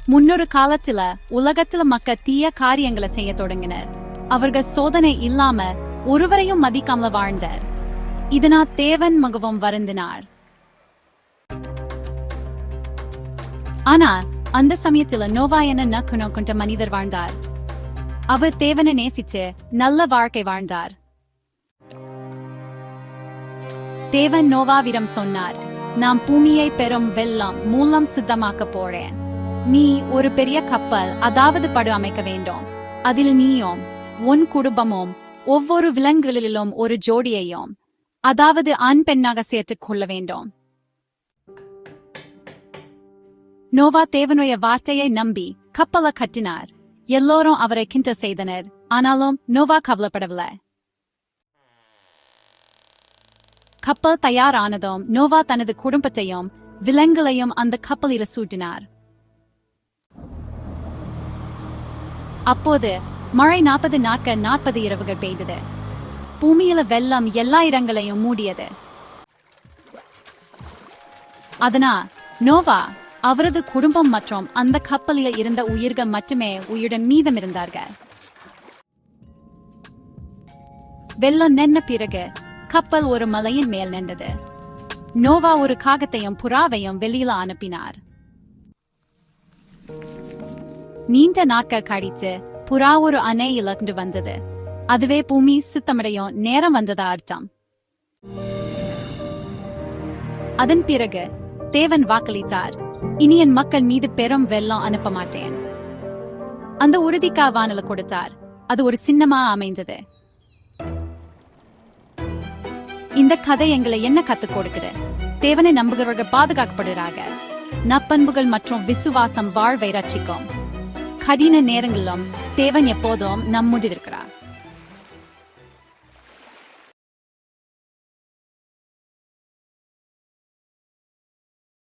முன்னொரு காலத்துல உலகத்துல மக்க தீய காரியங்களை செய்ய தொடங்கினர். அவர்கள் சோதனை இல்லாம ஒருவரையும் மதிக்காமல வாழ்ந்தார். இதனால் தேவன் மிகவும் வருந்தினார். ஆனா அந்த சமயத்துல நோவா என நக்குணம் கொண்ட மனிதர் வாழ்ந்தார். அவர் தேவனை நேசிச்சு நல்ல வாழ்க்கை வாழ்ந்தார். தேவன் நோவாவிடம் சொன்னார், நான் பூமியை பெறும் வெள்ளம் மூலம் சித்தமாக்க போறேன். நீ ஒரு பெரிய கப்பல், அதாவது படு அமைக்க வேண்டும். அதில் நீயும் உன் குடும்பமும் ஒவ்வொரு விலங்குகளிலும் ஒரு ஜோடியையும், அதாவது ஆண் பெண்ணாக சேர்த்துக் கொள்ள வேண்டும். நோவா தேவனுடைய வார்த்தையை நம்பி கப்பலை கட்டினார். எல்லோரும் அவரை கிண்டல் செய்தனர். ஆனாலும் நோவா கவலைப்படவில்லை. கப்பல் தயாரானதும் நோவா தனது குடும்பத்தையும் விலங்குகளையும் அந்த கப்பலில் சூட்டினார். அப்போது மழை 40 நாட்கள் 40 இரவுகள் பெய்தது. பூமியில வெள்ளம் எல்லா இடங்களையும் மூடியது. அதனால் நோவா, அவரது குடும்பம் மற்றும் அந்த கப்பலில் இருந்த உயிர்கள் மட்டுமே உயிருடன் மீதம் இருந்தார்கள். வெள்ளம் நின்ற பிறகு கப்பல் ஒரு மலையின் மேல் நின்றது. நோவா ஒரு காகத்தையும் புறாவையும் வெளியில அனுப்பினார். நீண்ட நாட்கள் கழிச்சு புறா ஒரு அணையில் இருந்து வந்தது. அதுவே பூமி சித்தமடையும் நேரம் வந்ததா அர்த்தம். அதன் பிறகு தேவன் வாக்களித்தார், இனி என் மக்கள் மீது பெரும் வெள்ளம் அனுப்ப மாட்டேன். அந்த உறுதிக்கா வானல கொடுத்தார். அது ஒரு சின்னமா அமைந்தது. இந்த கதை எங்களை என்ன கத்துக் கொடுக்குது? தேவனை நம்புகிறவர்கள் பாதுகாக்கப்படுறாங்க. நற்பண்புகள் மற்றும் விசுவாசம் வாழ்வை ரட்சிக்கும். கடின நேரங்களிலும் தேவன் எப்போதும் நம்முடன் இருக்கிறார்.